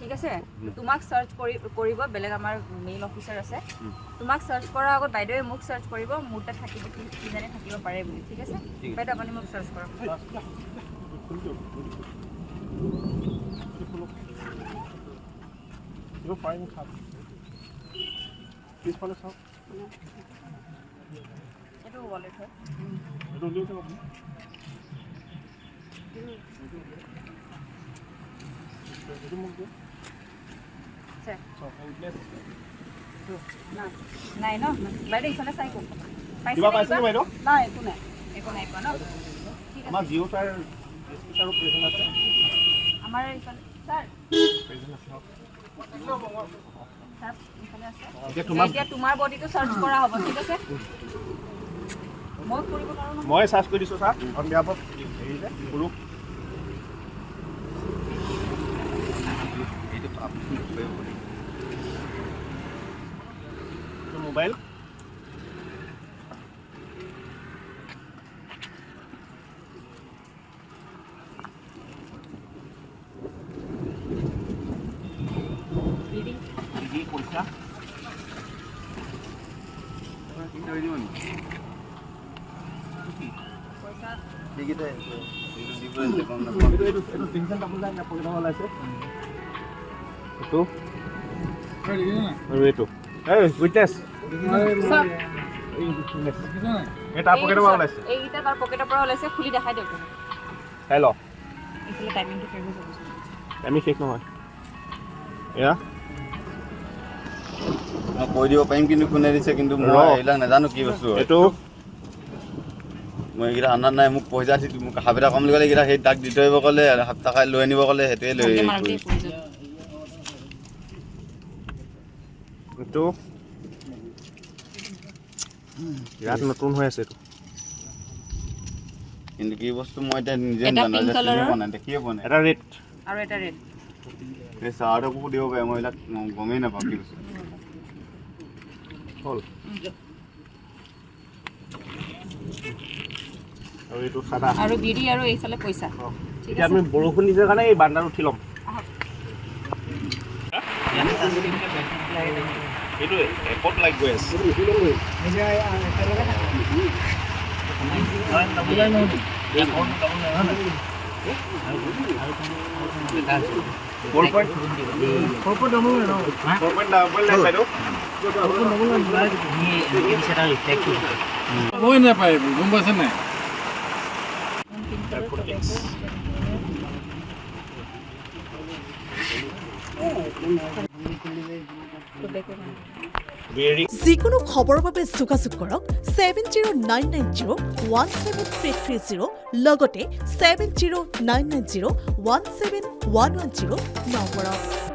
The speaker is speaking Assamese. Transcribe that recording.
ঠিক আছে তোমাক সাৰ্চ কৰিব বেলেগ আমাৰ মেইল অফিচাৰ আছে তোমাক সাৰ্চ কৰাৰ আগত বাইদেৱে মোক সাৰ্চ কৰিব মোৰ তাত থাকিব কি জানে থাকিব পাৰে বুলি ঠিক আছে বাইদেউ আপুনি মোক সাৰ্চ কৰক You find it. Please follow up. এটো ওয়ালেট হয় I don't know. Sir So, নাই ন বাইদেউ ইফালে চাই কওক কিবা পাইছে নে বাইদেউ? নাই একো নাই পোৱা ন ঠিক আছে আমাৰ জিঅ' ফায়াৰ স্পেচাৰ অপাৰেশ্যন আছে। আমাৰ ইফালে স্যাৰ প্ৰেজেন্ট আছে। স্যাৰ ইফালে আছে এতিয়া এতিয়া তোমাৰ বডিটো সাৰ্চ কৰা হ'ব ঠিক আছে মই কৰিব পাৰো ন মই সাৰ্চ কৰি দিছো স্যাৰ অন বিহাফ অফ হেৰি যে গুৰু মোবাইল বিডি কি পইচা পইচা এইটো টিংচন কাপোৰ যায় না পকেটৰ ওলাইছে এইটো আৰু এইটো এই উইটনেছ সব এই তাৰ পকেটৰ পৰা ওলাইছে এইটা তাৰ পকেটৰ পৰা ওলাইছে খুলি দেখাই দিয়ক চাই ল ইফালে টাইমিংটো কৰিব যাব আমি শেষ নহয় এয়া মই কৈ দিব পাৰিম কিন্তু কোনে দিছে কিন্তু মই এইবিলাক নাজানো কি বস্তু এইটো মই এইকেইটা অনা নাই মোক পইচা দি মোক হাফ এটা কম বুলি ক'লে এইকেইটা সেই তাক দি থৈ আহিব ক'লে হাফ টকা লৈ আনিব ক'লে সেইটোৱে লৈ এইটো ইয়াত নতুন হৈ আছে এইটো কিন্তু কি বস্তু মই এতিয়া নিজে এটা নাজানো pink colour ৰ। দেখিয়ে পোৱা নাই এটা ৰেড আৰু এটা ৰেড এই চাৰ্টকো দিব পাৰে মই এইবিলাক গমেই নাপাওঁ কি বস্তু হ'ল আৰু এইটো চাদা আৰু বিডি আৰু এইফালে পইচা ঠিক এতিয়া আছে আমি বৰষুণ দিছে কাৰণে এই বান্দাৰ উঠি ল'ম এইটো এপত লাইক গৈ আছে মই নাপায় গম পাইছে নাই যিকোনো খবৰৰ বাবে যোগাযোগ কৰক 7099017330 লগতে 7099017110 নম্বৰত